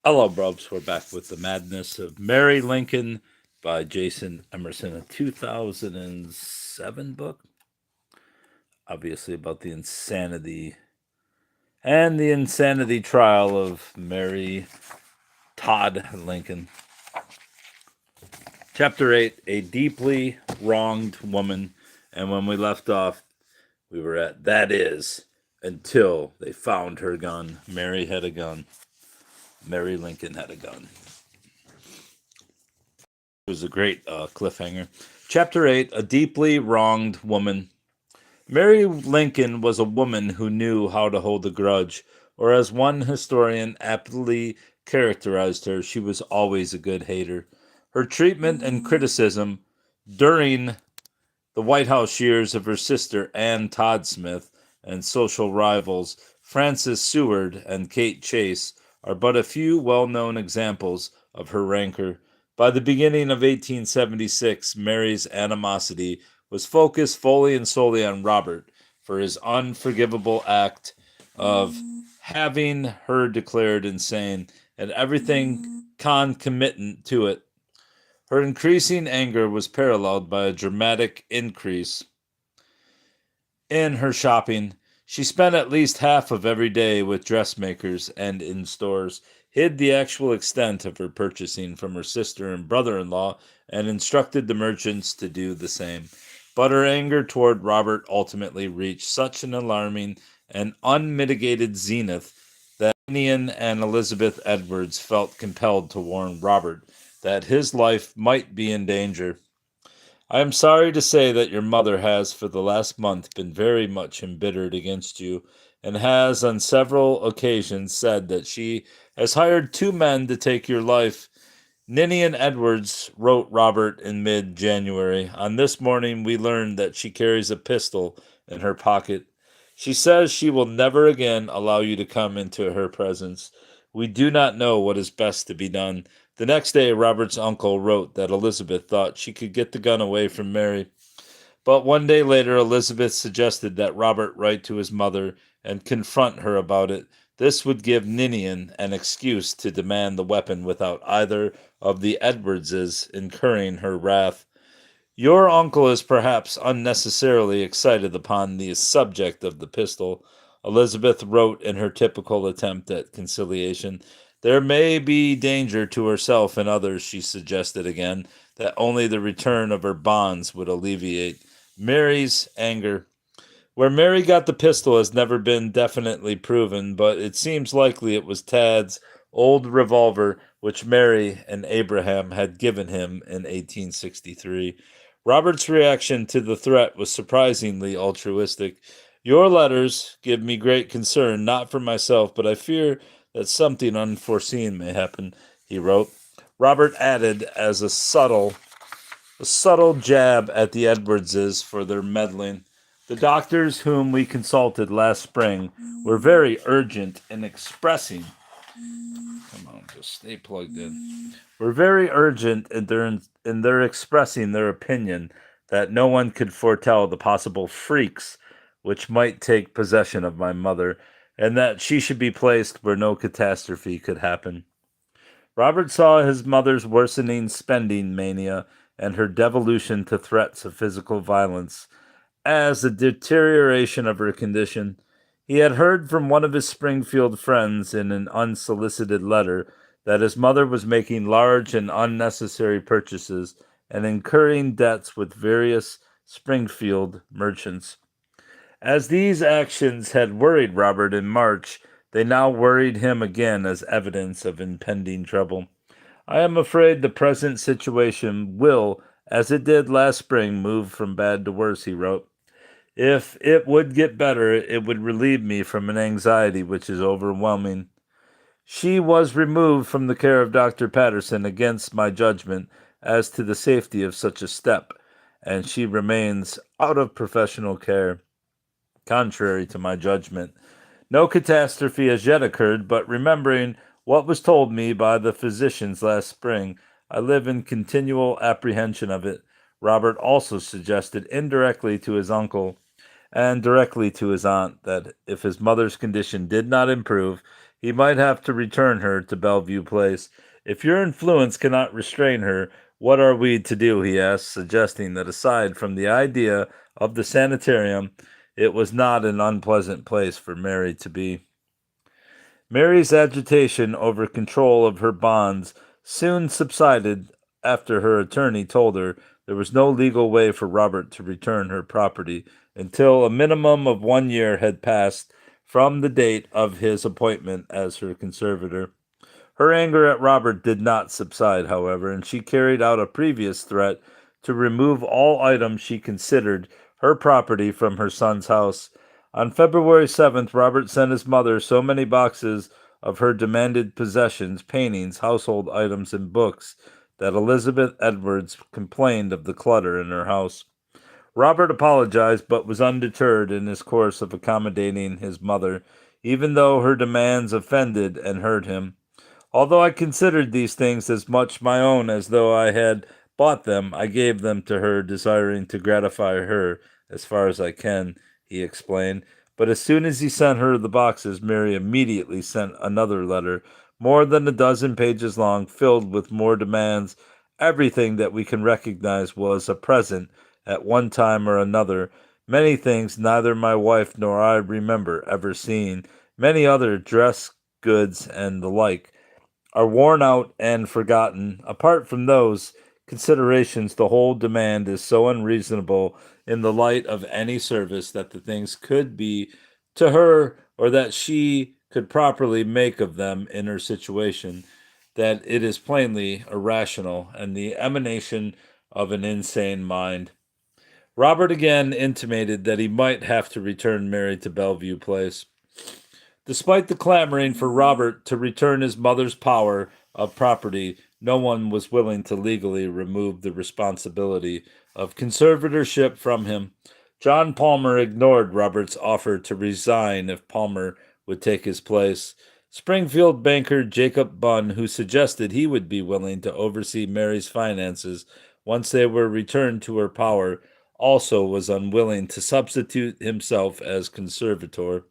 Hello, Brubs. We're back with The Madness of Mary Lincoln by Jason Emerson, a 2007 book. Obviously, about the insanity trial of Mary Todd Lincoln. Chapter 8, A Deeply Wronged Woman. And when we left off, we were at that is until they found her gun. Mary had a gun. Mary Lincoln had a gun. It was a great cliffhanger. Chapter 8, A Deeply Wronged Woman. Mary Lincoln was a woman who knew how to hold a grudge, or as one historian aptly characterized her, she was always a good hater. Her treatment and criticism during the White House years of her sister Ann Todd Smith and social rivals Frances Seward and Kate Chase are but a few well-known examples of her rancor. By the beginning of 1876, Mary's animosity was focused fully and solely on Robert for his unforgivable act of having her declared insane and everything concomitant to it. Her increasing anger was paralleled by a dramatic increase in her shopping. She spent at least half of every day with dressmakers and in stores, hid the actual extent of her purchasing from her sister and brother-in-law, and instructed the merchants to do the same. But her anger toward Robert ultimately reached such an alarming and unmitigated zenith that Ninian and Elizabeth Edwards felt compelled to warn Robert that his life might be in danger. I am sorry to say that your mother has for the last month been very much embittered against you, and has on several occasions said that she has hired two men to take your life. Ninian Edwards wrote Robert in mid-January. On this morning we learned that she carries a pistol in her pocket. She says she will never again allow you to come into her presence. We do not know what is best to be done. The next day, Robert's uncle wrote that Elizabeth thought she could get the gun away from Mary. But one day later, Elizabeth suggested that Robert write to his mother and confront her about it. This would give Ninian an excuse to demand the weapon without either of the Edwardses incurring her wrath. Your uncle is perhaps unnecessarily excited upon the subject of the pistol, Elizabeth wrote in her typical attempt at conciliation. There may be danger to herself and others, she suggested again, that only the return of her bonds would alleviate. Mary's anger. Where Mary got the pistol has never been definitely proven, but it seems likely it was Tad's old revolver which Mary and Abraham had given him in 1863. Robert's reaction to the threat was surprisingly altruistic. Your letters give me great concern, not for myself, but I fear that something unforeseen may happen, he wrote. Robert added as a subtle jab at the Edwardses for their meddling. The doctors whom we consulted last spring were very urgent in expressing. Come on, just stay plugged in. Were very urgent in their expressing their opinion that no one could foretell the possible freaks which might take possession of my mother, and that she should be placed where no catastrophe could happen. Robert saw his mother's worsening spending mania and her devolution to threats of physical violence as a deterioration of her condition. He had heard from one of his Springfield friends in an unsolicited letter that his mother was making large and unnecessary purchases and incurring debts with various Springfield merchants. As these actions had worried Robert in March, they now worried him again as evidence of impending trouble. I am afraid the present situation will, as it did last spring, move from bad to worse, he wrote. If it would get better, it would relieve me from an anxiety which is overwhelming. She was removed from the care of Dr. Patterson against my judgment as to the safety of such a step, and she remains out of professional care, contrary to my judgment. No catastrophe has yet occurred, but remembering what was told me by the physicians last spring, I live in continual apprehension of it. Robert also suggested indirectly to his uncle and directly to his aunt that if his mother's condition did not improve, he might have to return her to Bellevue Place. If your influence cannot restrain her, what are we to do? He asked, suggesting that aside from the idea of the sanitarium, it was not an unpleasant place for Mary to be. Mary's agitation over control of her bonds soon subsided after her attorney told her there was no legal way for Robert to return her property until a minimum of 1 year had passed from the date of his appointment as her conservator. Her anger at Robert did not subside, however, and she carried out a previous threat to remove all items she considered her property from her son's house. On February 7th, Robert sent his mother so many boxes of her demanded possessions, paintings, household items, and books that Elizabeth Edwards complained of the clutter in her house. Robert apologized, but was undeterred in his course of accommodating his mother, even though her demands offended and hurt him. Although I considered these things as much my own as though I had bought them, I gave them to her, desiring to gratify her as far as I can, he explained. But as soon as he sent her the boxes, Mary immediately sent another letter, more than a dozen pages long, filled with more demands. Everything that we can recognize was a present at one time or another. Many things neither my wife nor I remember ever seeing. Many other dress goods and the like are worn out and forgotten. Apart from those considerations, the whole demand is so unreasonable in the light of any service that the things could be to her or that she could properly make of them in her situation, that it is plainly irrational and the emanation of an insane mind. Robert again intimated that he might have to return Mary to Bellevue Place. Despite the clamoring for Robert to return his mother's power of property, no one was willing to legally remove the responsibility of conservatorship from him. John Palmer ignored Robert's offer to resign if Palmer would take his place. Springfield banker Jacob Bunn, who suggested he would be willing to oversee Mary's finances once they were returned to her power, also was unwilling to substitute himself as conservator.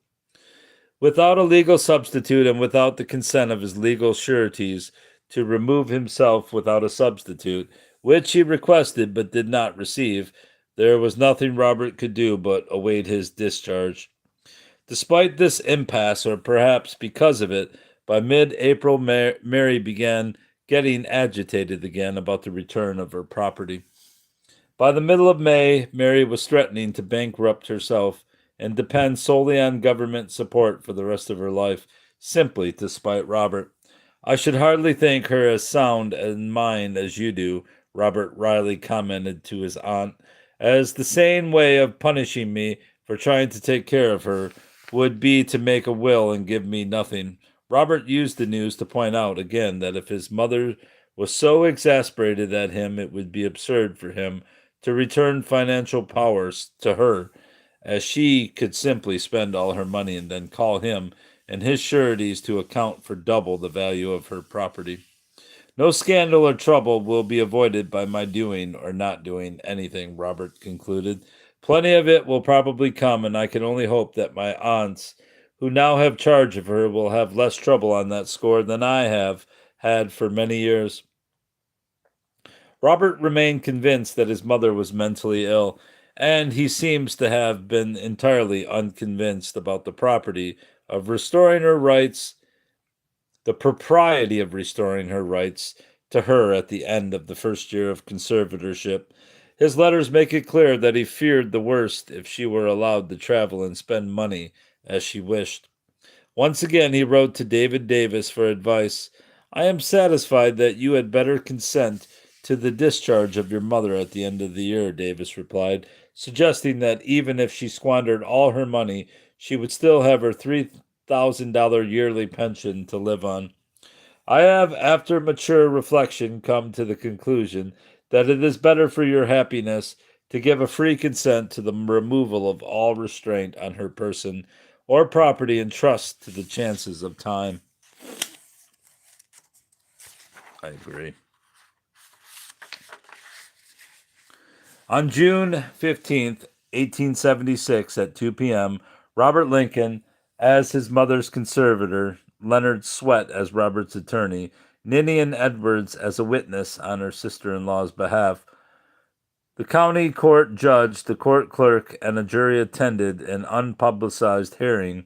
Without a legal substitute and without the consent of his legal sureties to remove himself without a substitute, which he requested but did not receive, there was nothing Robert could do but await his discharge. Despite this impasse, or perhaps because of it, by mid-April Mary began getting agitated again about the return of her property. By the middle of May, Mary was threatening to bankrupt herself and depend solely on government support for the rest of her life, simply to spite Robert. I should hardly think her as sound in mind as you do, Robert Riley commented to his aunt, as the sane way of punishing me for trying to take care of her would be to make a will and give me nothing. Robert used the news to point out again that if his mother was so exasperated at him, it would be absurd for him to return financial powers to her, as she could simply spend all her money and then call him and his sureties to account for double the value of her property. No scandal or trouble will be avoided by my doing or not doing anything, Robert concluded. Plenty of it will probably come, and I can only hope that my aunts, who now have charge of her, will have less trouble on that score than I have had for many years. Robert remained convinced that his mother was mentally ill, and he seems to have been entirely unconvinced about the propriety of restoring her rights to her at the end of the first year of conservatorship. His letters make it clear that he feared the worst if she were allowed to travel and spend money as she wished. Once again, he wrote to David Davis for advice. I am satisfied that you had better consent to the discharge of your mother at the end of the year, Davis replied, suggesting that even if she squandered all her money, she would still have her $3,000 yearly pension to live on. I have, after mature reflection, come to the conclusion that it is better for your happiness to give a free consent to the removal of all restraint on her person or property and trust to the chances of time. I agree. On June 15th, 1876, at 2 p.m., Robert Lincoln, as his mother's conservator, Leonard Swett as Robert's attorney, Ninian Edwards as a witness on her sister-in-law's behalf. The county court judge, the court clerk, and a jury attended an unpublicized hearing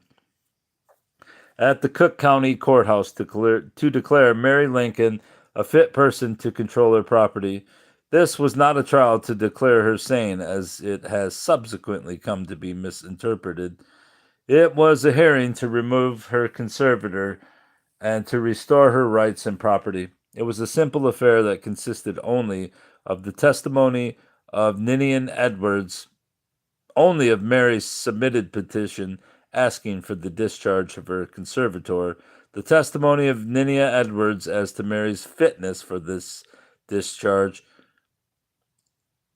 at the Cook County Courthouse to declare Mary Lincoln a fit person to control her property. This was not a trial to declare her sane, as it has subsequently come to be misinterpreted. It was a hearing to remove her conservator and to restore her rights and property. It was a simple affair that consisted only of the testimony of Ninian Edwards, only of Mary's submitted petition asking for the discharge of her conservator, the testimony of Ninian Edwards as to Mary's fitness for this discharge,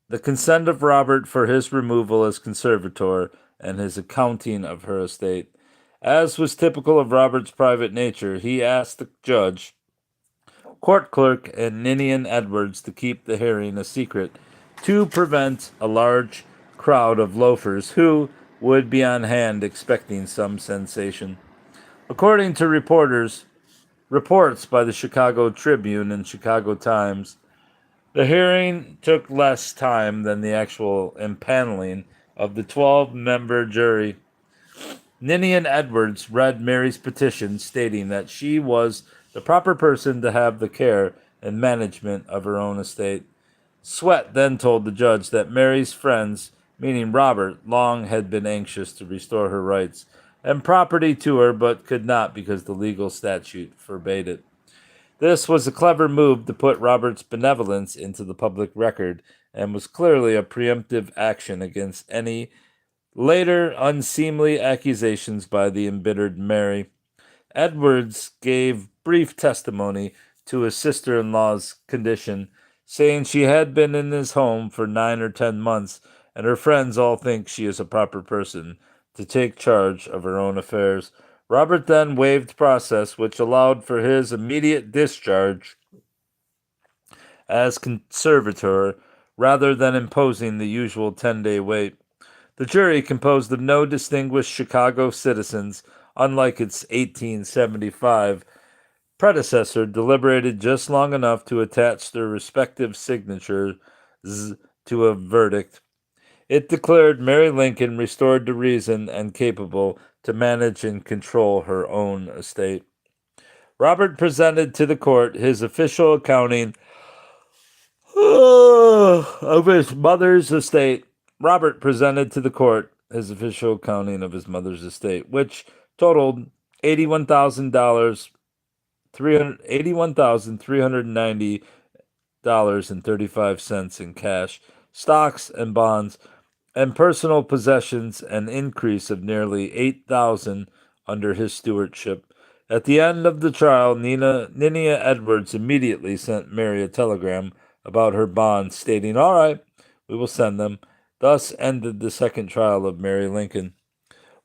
the consent of Robert for his removal as conservator, and his accounting of her estate. As was typical of Robert's private nature, he asked the judge, court clerk, and Ninian Edwards to keep the hearing a secret to prevent a large crowd of loafers who would be on hand expecting some sensation. According to reports by the Chicago Tribune and Chicago Times, the hearing took less time than the actual impaneling of the 12-member jury. Ninian Edwards read Mary's petition stating that she was the proper person to have the care and management of her own estate. Swett then told the judge that Mary's friends, meaning Robert, long had been anxious to restore her rights and property to her, but could not because the legal statute forbade it. This was a clever move to put Robert's benevolence into the public record, and was clearly a preemptive action against any later unseemly accusations by the embittered Mary. Edwards gave brief testimony to his sister-in-law's condition, saying she had been in his home for 9 or 10 months, and her friends all think she is a proper person to take charge of her own affairs. Robert then waived process, which allowed for his immediate discharge as conservator, rather than imposing the usual 10-day wait. The jury, composed of no distinguished Chicago citizens, unlike its 1875 predecessor, deliberated just long enough to attach their respective signatures to a verdict. It declared Mary Lincoln restored to reason and capable to manage and control her own estate. Robert presented to the court his official accounting of his mother's estate. Robert presented to the court his official accounting of his mother's estate, which totaled $81,390 $81,390.35 in cash, stocks and bonds, and personal possessions, an increase of nearly $8,000 under his stewardship. At the end of the trial, Ninia Edwards immediately sent Mary a telegram about her bonds, stating, "All right, we will send them." Thus ended the second trial of Mary Lincoln.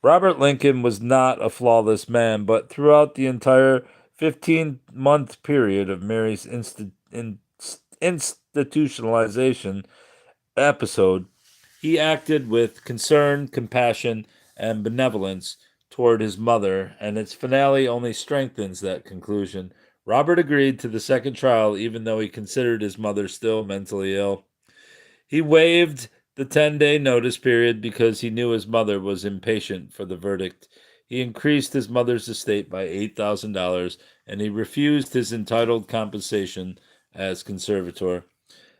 Robert Lincoln was not a flawless man, but throughout the entire 15-month period of Mary's institutionalization episode, he acted with concern, compassion, and benevolence toward his mother, and its finale only strengthens that conclusion. Robert agreed to the second trial even though he considered his mother still mentally ill. He waived the 10-day notice period because he knew his mother was impatient for the verdict. He increased his mother's estate by $8,000, and he refused his entitled compensation as conservator.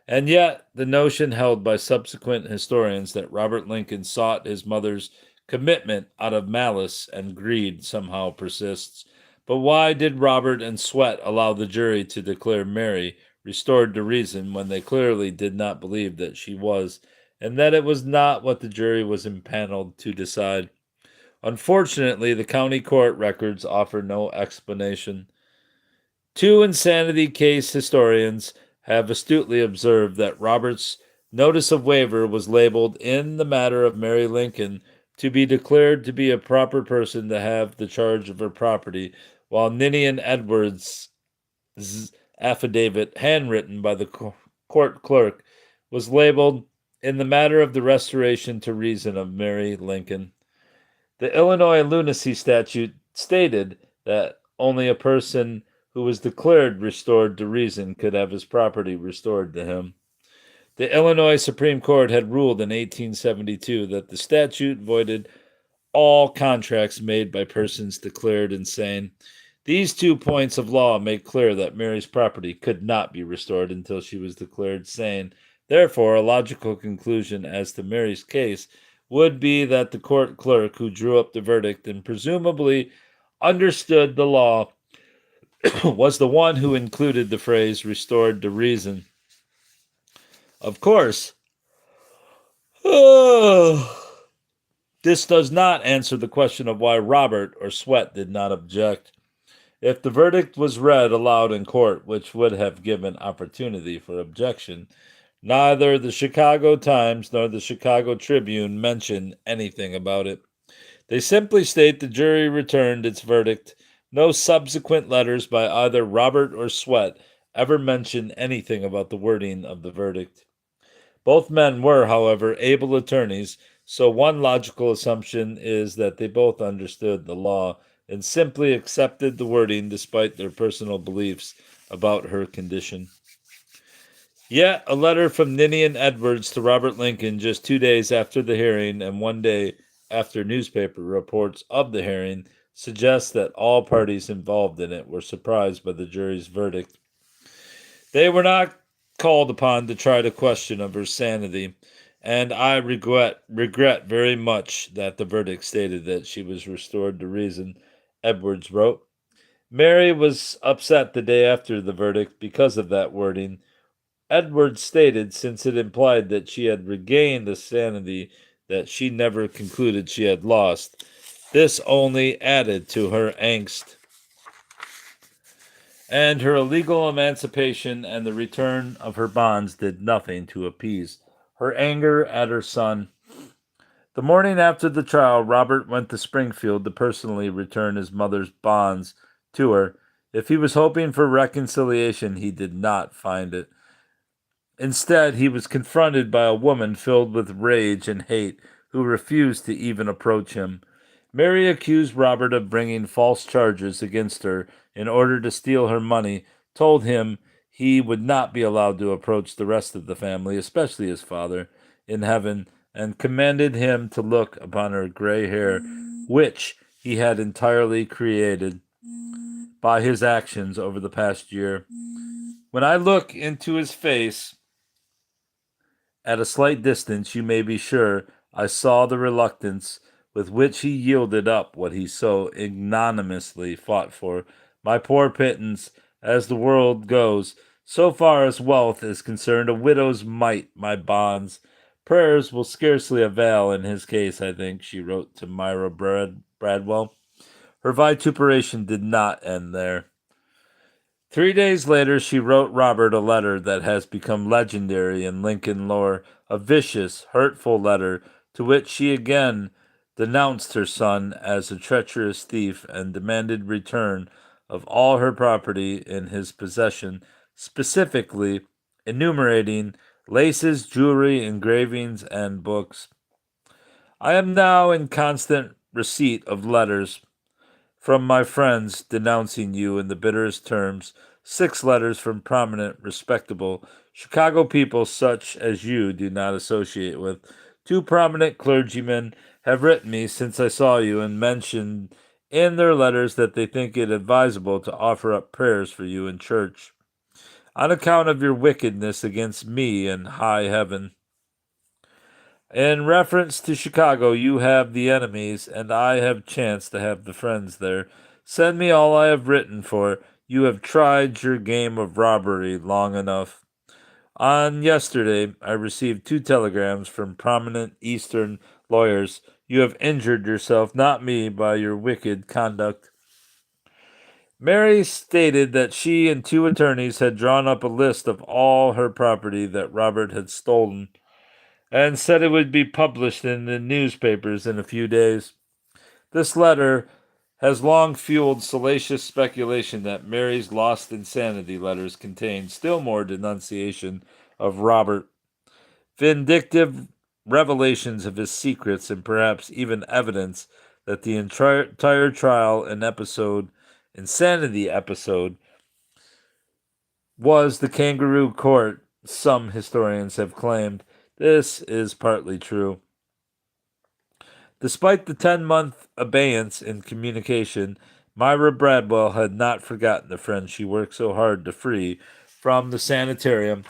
And yet, the notion held by subsequent historians that Robert Lincoln sought his mother's commitment out of malice and greed somehow persists. But why did Robert and Swett allow the jury to declare Mary restored to reason when they clearly did not believe that she was, and that it was not what the jury was impaneled to decide? Unfortunately, the county court records offer no explanation. Two insanity case historians have astutely observed that Robert's notice of waiver was labeled in the matter of Mary Lincoln to be declared to be a proper person to have the charge of her property, while Ninian Edwards' affidavit, handwritten by the court clerk, was labeled in the matter of the restoration to reason of Mary Lincoln. The Illinois lunacy statute stated that only a person who was declared restored to reason could have his property restored to him. The Illinois Supreme Court had ruled in 1872 that the statute voided all contracts made by persons declared insane. These 2 points of law make clear that Mary's property could not be restored until she was declared sane. Therefore, a logical conclusion as to Mary's case would be that the court clerk who drew up the verdict and presumably understood the law was the one who included the phrase restored to reason. Of course, this does not answer the question of why Robert or Sweat did not object. If the verdict was read aloud in court, which would have given opportunity for objection, neither the Chicago Times nor the Chicago Tribune mention anything about it. They simply state the jury returned its verdict. No subsequent letters by either Robert or Sweat ever mention anything about the wording of the verdict. Both men were, however, able attorneys, so one logical assumption is that they both understood the law and simply accepted the wording despite their personal beliefs about her condition. Yet, a letter from Ninian Edwards to Robert Lincoln just 2 days after the hearing and 1 day after newspaper reports of the hearing suggests that all parties involved in it were surprised by the jury's verdict. They were not called upon to try to question of her sanity, and I regret very much that the verdict stated that she was restored to reason, Edwards wrote. Mary was upset the day after the verdict because of that wording. Edwards stated, since it implied that she had regained the sanity that she never concluded she had lost, this only added to her angst. And her illegal emancipation and the return of her bonds did nothing to appease her anger at her son. The morning after the trial, Robert went to Springfield to personally return his mother's bonds to her. If he was hoping for reconciliation, he did not find it. Instead, he was confronted by a woman filled with rage and hate who refused to even approach him. Mary accused Robert of bringing false charges against her in order to steal her money, told him he would not be allowed to approach the rest of the family, especially his father, in heaven, and commanded him to look upon her gray hair, which he had entirely created by his actions over the past year. When I look into his face at a slight distance, you may be sure I saw the reluctance with which he yielded up what he so ignominiously fought for. My poor pittance, as the world goes, so far as wealth is concerned, a widow's mite, my bonds. Prayers will scarcely avail in his case, I think, she wrote to Myra Bradwell. Her vituperation did not end there. 3 days later, she wrote Robert a letter that has become legendary in Lincoln lore, a vicious, hurtful letter to which she again denounced her son as a treacherous thief and demanded return of all her property in his possession, specifically enumerating laces, jewelry, engravings, and books. I am now in constant receipt of letters from my friends denouncing you in the bitterest terms. 6 letters from prominent, respectable Chicago people such as you do not associate with. 2 prominent clergymen have written me since I saw you and mentioned in their letters that they think it advisable to offer up prayers for you in church on account of your wickedness against me and high heaven. In reference to Chicago, you have the enemies, and I have chanced to have the friends there. Send me all I have written, for you have tried your game of robbery long enough. On yesterday, I received 2 telegrams from prominent Eastern lawyers. You have injured yourself, not me, by your wicked conduct. Mary stated that she and 2 attorneys had drawn up a list of all her property that Robert had stolen, and said it would be published in the newspapers in a few days. This letter has long fueled salacious speculation that Mary's lost insanity letters contained still more denunciation of Robert, vindictive revelations of his secrets, and perhaps even evidence that the entire trial and episode insanity episode was the kangaroo court, some historians have claimed. This is partly true. Despite the 10-month abeyance in communication, Myra Bradwell had not forgotten the friend she worked so hard to free from the sanitarium.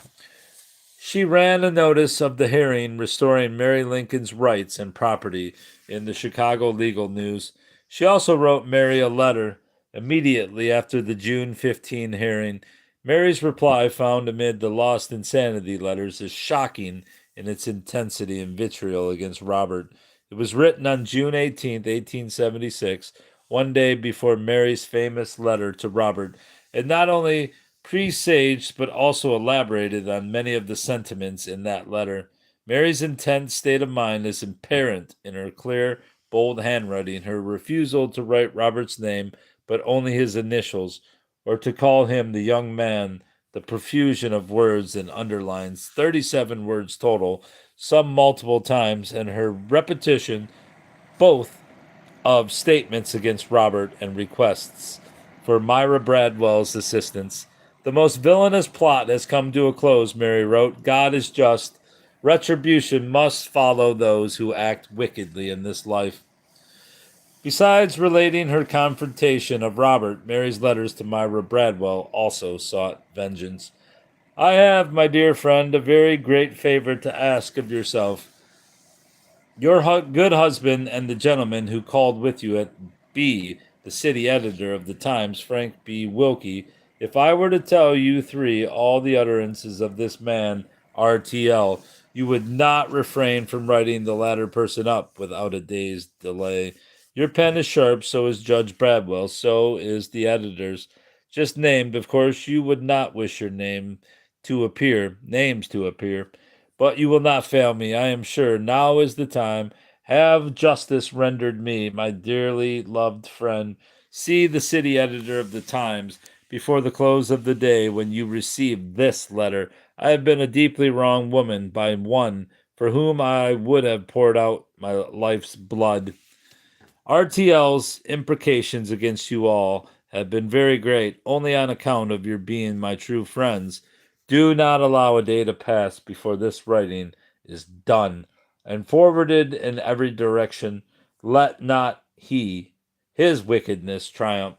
She ran a notice of the hearing restoring Mary Lincoln's rights and property in the Chicago Legal News. She also wrote Mary a letter immediately after the June 15 hearing. Mary's reply, found amid the lost insanity letters, is shocking in its intensity and vitriol against Robert. It was written on June 18, 1876, one day before Mary's famous letter to Robert. It not only presaged but also elaborated on many of the sentiments in that letter. Mary's intense state of mind is apparent in her clear, bold handwriting, her refusal to write Robert's name but only his initials, or to call him the young man, the profusion of words and underlines, 37 words total, some multiple times, and her repetition both of statements against Robert and requests for Myra Bradwell's assistance. The most villainous plot has come to a close, Mary wrote. God is just. Retribution must follow those who act wickedly in this life. Besides relating her confrontation of Robert, Mary's letters to Myra Bradwell also sought vengeance. I have, my dear friend, a very great favor to ask of yourself. Your good husband and the gentleman who called with you at B, the city editor of the Times, Frank B. Wilkie, if I were to tell you three all the utterances of this man, RTL, you would not refrain from writing the latter person up without a day's delay. Your pen is sharp, so is Judge Bradwell, so is the editor's. Just named, of course, you would not wish your names to appear. But you will not fail me, I am sure. Now is the time. Have justice rendered me, my dearly loved friend. See the city editor of the Times before the close of the day when you receive this letter. I have been a deeply wronged woman by one for whom I would have poured out my life's blood. RTL's imprecations against you all have been very great, only on account of your being my true friends. Do not allow a day to pass before this writing is done and forwarded in every direction. Let not his wickedness triumph.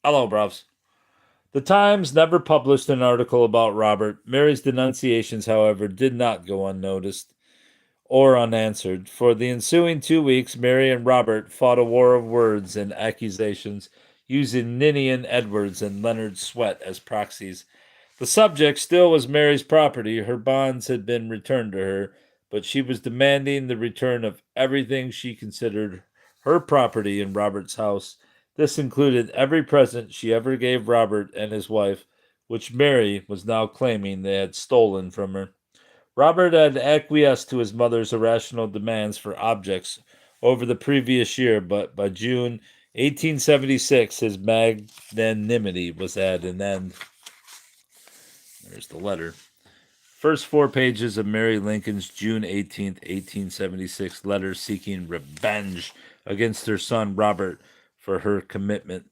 Hello, bros. The Times never published an article about Robert. Mary's denunciations, however, did not go unnoticed or unanswered. For the ensuing 2 weeks, Mary and Robert fought a war of words and accusations, using Ninian Edwards and Leonard Swett as proxies. The subject still was Mary's property. Her bonds had been returned to her, but she was demanding the return of everything she considered her property in Robert's house. This included every present she ever gave Robert and his wife, which Mary was now claiming they had stolen from her. Robert had acquiesced to his mother's irrational demands for objects over the previous year, but by June 1876, his magnanimity was at an end. There's the letter. First 4 pages of Mary Lincoln's June 18th, 1876 letter seeking revenge against her son Robert for her commitment.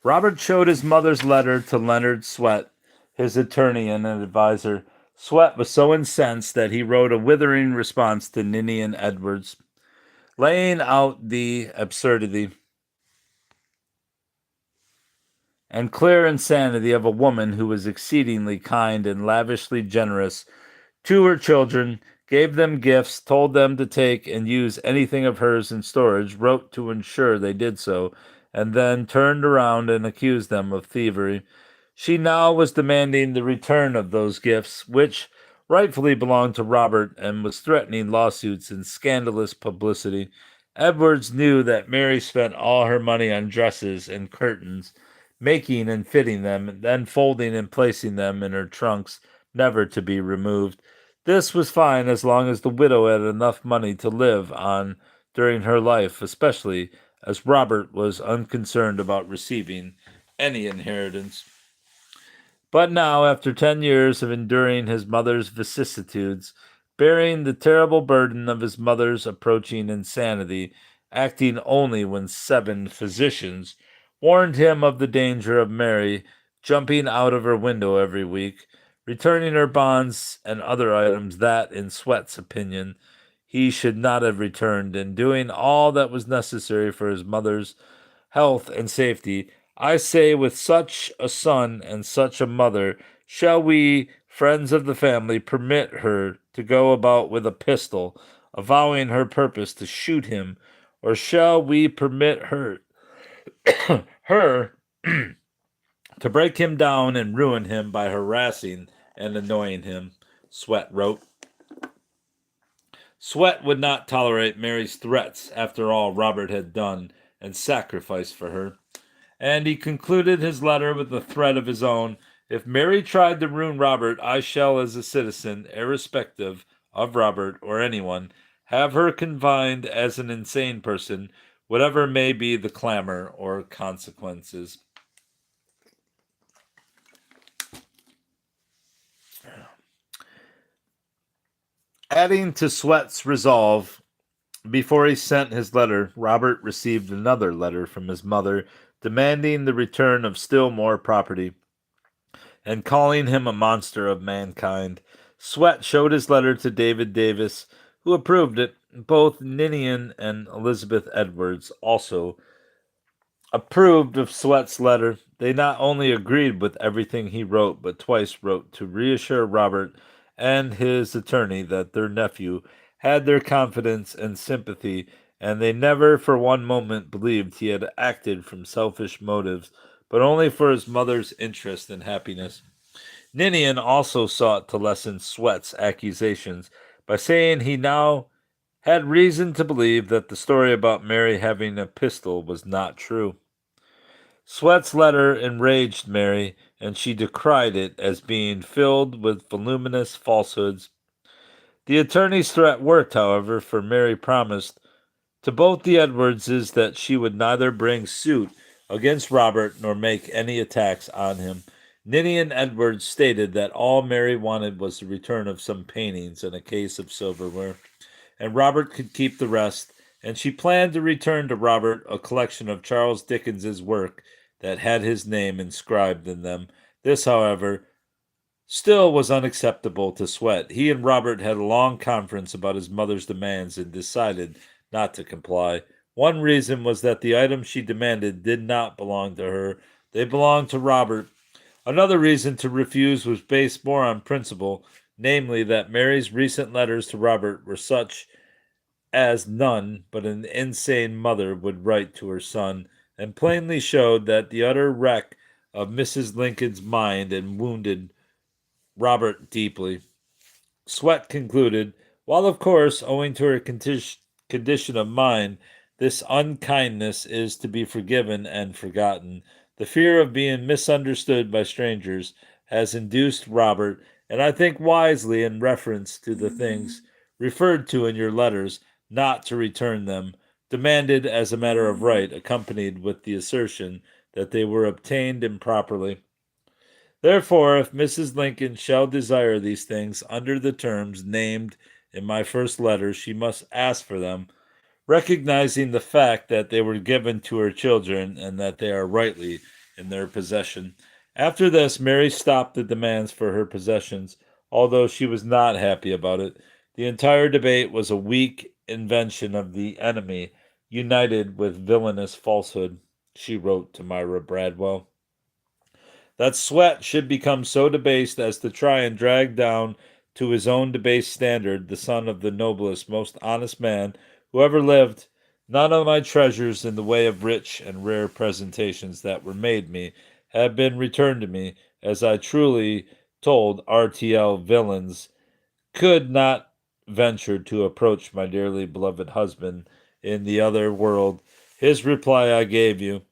Robert showed his mother's letter to Leonard Swett, his attorney and an advisor. Swett was so incensed that he wrote a withering response to Ninian Edwards, laying out the absurdity and clear insanity of a woman who was exceedingly kind and lavishly generous to her children, gave them gifts, told them to take and use anything of hers in storage, wrote to ensure they did so, and then turned around and accused them of thievery. She now was demanding the return of those gifts, which rightfully belonged to Robert, and was threatening lawsuits and scandalous publicity. Edwards knew that Mary spent all her money on dresses and curtains, making and fitting them, then folding and placing them in her trunks, never to be removed. This was fine as long as the widow had enough money to live on during her life, especially as Robert was unconcerned about receiving any inheritance. But now, after 10 years of enduring his mother's vicissitudes, bearing the terrible burden of his mother's approaching insanity, acting only when 7 physicians warned him of the danger of Mary jumping out of her window every week, returning her bonds and other items that, in Sweat's opinion, he should not have returned, and doing all that was necessary for his mother's health and safety, I say, with such a son and such a mother, shall we, friends of the family, permit her to go about with a pistol, avowing her purpose to shoot him, or shall we permit her her to break him down and ruin him by harassing and annoying him? Sweat wrote. Sweat would not tolerate Mary's threats after all Robert had done and sacrificed for her, and he concluded his letter with a threat of his own. If Mary tried to ruin Robert, I shall, as a citizen, irrespective of Robert or anyone, have her confined as an insane person, whatever may be the clamor or consequences. Adding to Sweat's resolve, before he sent his letter, Robert received another letter from his mother demanding the return of still more property and calling him a monster of mankind. Sweat showed his letter to David Davis, who approved it. Both Ninian and Elizabeth Edwards also approved of Sweat's letter. They not only agreed with everything he wrote, but twice wrote to reassure Robert and his attorney that their nephew had their confidence and sympathy, and they never for one moment believed he had acted from selfish motives, but only for his mother's interest and happiness. Ninian also sought to lessen Sweat's accusations by saying he now had reason to believe that the story about Mary having a pistol was not true. Sweat's letter enraged Mary, and she decried it as being filled with voluminous falsehoods. The attorney's threat worked, however, for Mary promised to both the Edwardses that she would neither bring suit against Robert nor make any attacks on him. Ninian Edwards stated that all Mary wanted was the return of some paintings and a case of silverware, and Robert could keep the rest, and she planned to return to Robert a collection of Charles Dickens's work that had his name inscribed in them. This, however, still was unacceptable to Sweat. He and Robert had a long conference about his mother's demands and decided not to comply. One reason was that the items she demanded did not belong to her, they belonged to Robert. Another reason to refuse was based more on principle, namely that Mary's recent letters to Robert were such as none but an insane mother would write to her son, and plainly showed that the utter wreck of Mrs. Lincoln's mind and wounded Robert deeply. Sweat concluded, while of course, owing to her condition of mind, this unkindness is to be forgiven and forgotten, the fear of being misunderstood by strangers has induced Robert, and I think wisely in reference to the things referred to in your letters, not to return them, demanded as a matter of right, accompanied with the assertion that they were obtained improperly. Therefore, if Mrs. Lincoln shall desire these things under the terms named in my first letter, she must ask for them, recognizing the fact that they were given to her children and that they are rightly in their possession. After this, Mary stopped the demands for her possessions, although she was not happy about it. The entire debate was a weak invention of the enemy, united with villainous falsehood, she wrote to Myra Bradwell. That Sweat should become so debased as to try and drag down to his own debased standard the son of the noblest, most honest man who ever lived. None of my treasures in the way of rich and rare presentations that were made me have been returned to me, as I truly told RTL villains could not venture to approach my dearly beloved husband in the other world. His reply I gave you.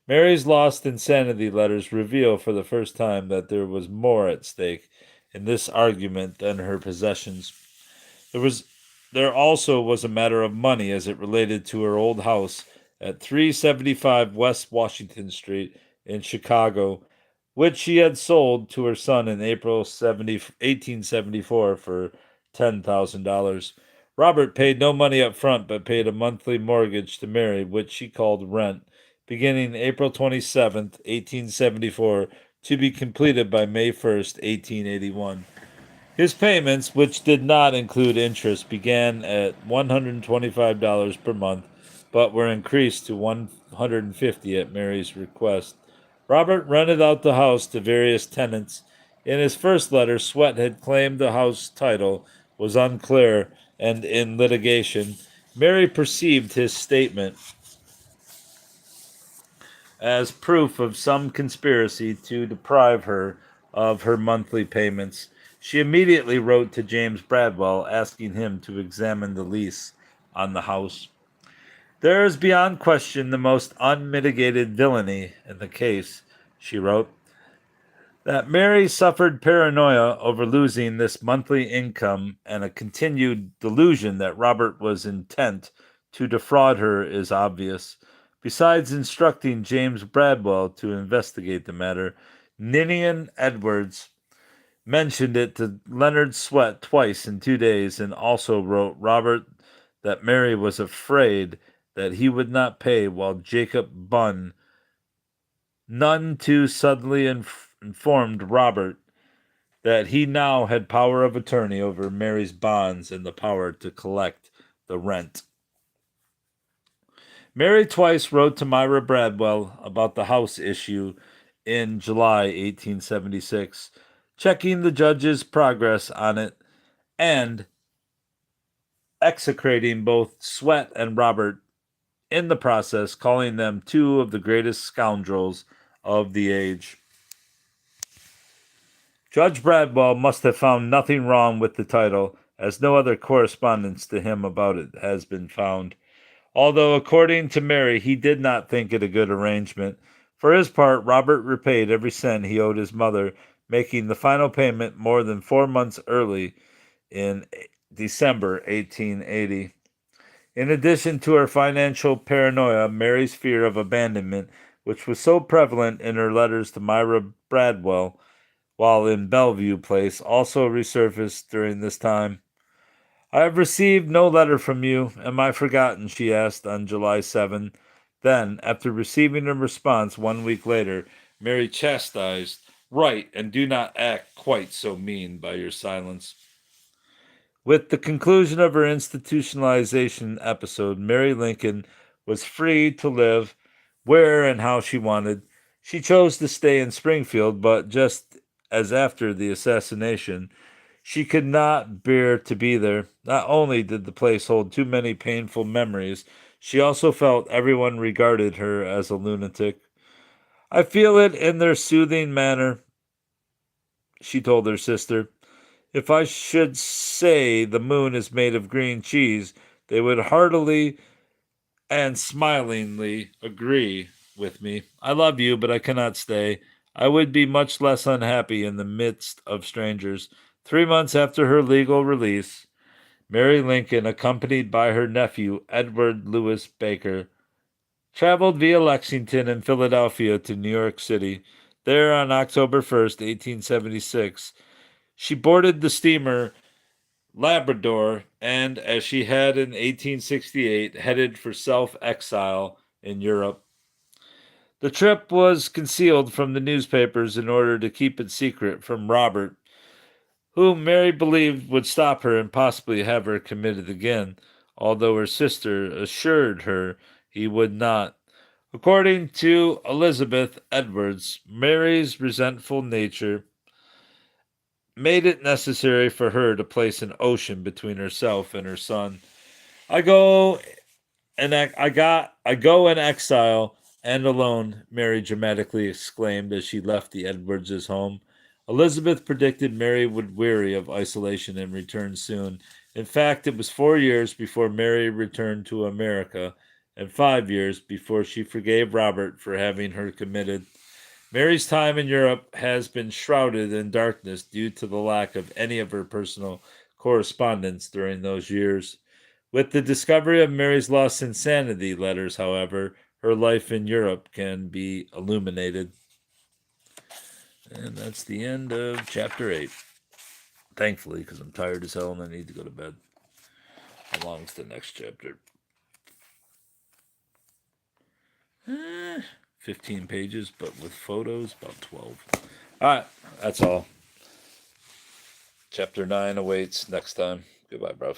Mary's lost insanity letters reveal for the first time that there was more at stake in this argument than her possessions. There also was a matter of money as it related to her old house at 375 West Washington Street in Chicago, which she had sold to her son in April 1874 for $10,000. Robert paid no money up front, but paid a monthly mortgage to Mary, which she called rent, beginning April 27th, 1874, to be completed by May 1st, 1881. His payments, which did not include interest, began at $125 per month, but were increased to $150 at Mary's request. Robert rented out the house to various tenants. In his first letter, Sweat had claimed the house title was unclear and in litigation. Mary perceived his statement as proof of some conspiracy to deprive her of her monthly payments. She immediately wrote to James Bradwell asking him to examine the lease on the house. There is beyond question the most unmitigated villainy in the case, she wrote. That Mary suffered paranoia over losing this monthly income and a continued delusion that Robert was intent to defraud her is obvious. Besides instructing James Bradwell to investigate the matter, Ninian Edwards mentioned it to Leonard Swett twice in 2 days and also wrote Robert that Mary was afraid that he would not pay, while Jacob Bunn none too suddenly informed Robert that he now had power of attorney over Mary's bonds and the power to collect the rent. Mary twice wrote to Myra Bradwell about the house issue in July 1876, checking the judge's progress on it and execrating both Swett and Robert in the process, calling them two of the greatest scoundrels of the age. Judge Bradwell must have found nothing wrong with the title, as no other correspondence to him about it has been found. Although, according to Mary, he did not think it a good arrangement. For his part, Robert repaid every cent he owed his mother, making the final payment more than 4 months early in December 1880. In addition to her financial paranoia, Mary's fear of abandonment, which was so prevalent in her letters to Myra Bradwell while in Bellevue Place, also resurfaced during this time. I have received no letter from you. Am I forgotten? She asked on July 7. Then, after receiving a response 1 week later, Mary chastised, "Write, and do not act quite so mean by your silence." With the conclusion of her institutionalization episode, Mary Lincoln was free to live where and how she wanted. She chose to stay in Springfield, but just as after the assassination, she could not bear to be there. Not only did the place hold too many painful memories, she also felt everyone regarded her as a lunatic. "I feel it in their soothing manner," she told her sister. "If I should say the moon is made of green cheese, they would heartily and smilingly agree with me. I love you, but I cannot stay. I would be much less unhappy in the midst of strangers." 3 months after her legal release, Mary Lincoln, accompanied by her nephew, Edward Lewis Baker, traveled via Lexington and Philadelphia to New York City. There, on October 1st, 1876, she boarded the steamer Labrador and, as she had in 1868, headed for self-exile in Europe. The trip was concealed from the newspapers in order to keep it secret from Robert, whom Mary believed would stop her and possibly have her committed again, although her sister assured her he would not. According to Elizabeth Edwards, Mary's resentful nature made it necessary for her to place an ocean between herself and her son. I go I go in exile and alone," Mary dramatically exclaimed as she left the Edwards' home. Elizabeth predicted Mary would weary of isolation and return soon. In fact, it was 4 years before Mary returned to America, and 5 years before she forgave Robert for having her committed. Mary's time in Europe has been shrouded in darkness due to the lack of any of her personal correspondence during those years. With the discovery of Mary's lost insanity letters, however, her life in Europe can be illuminated. And that's the end of chapter 8. Thankfully, because I'm tired as hell and I need to go to bed. How long's the next chapter? 15 pages, but with photos, about 12. All right, that's all. Chapter 9 awaits next time. Goodbye, bruv.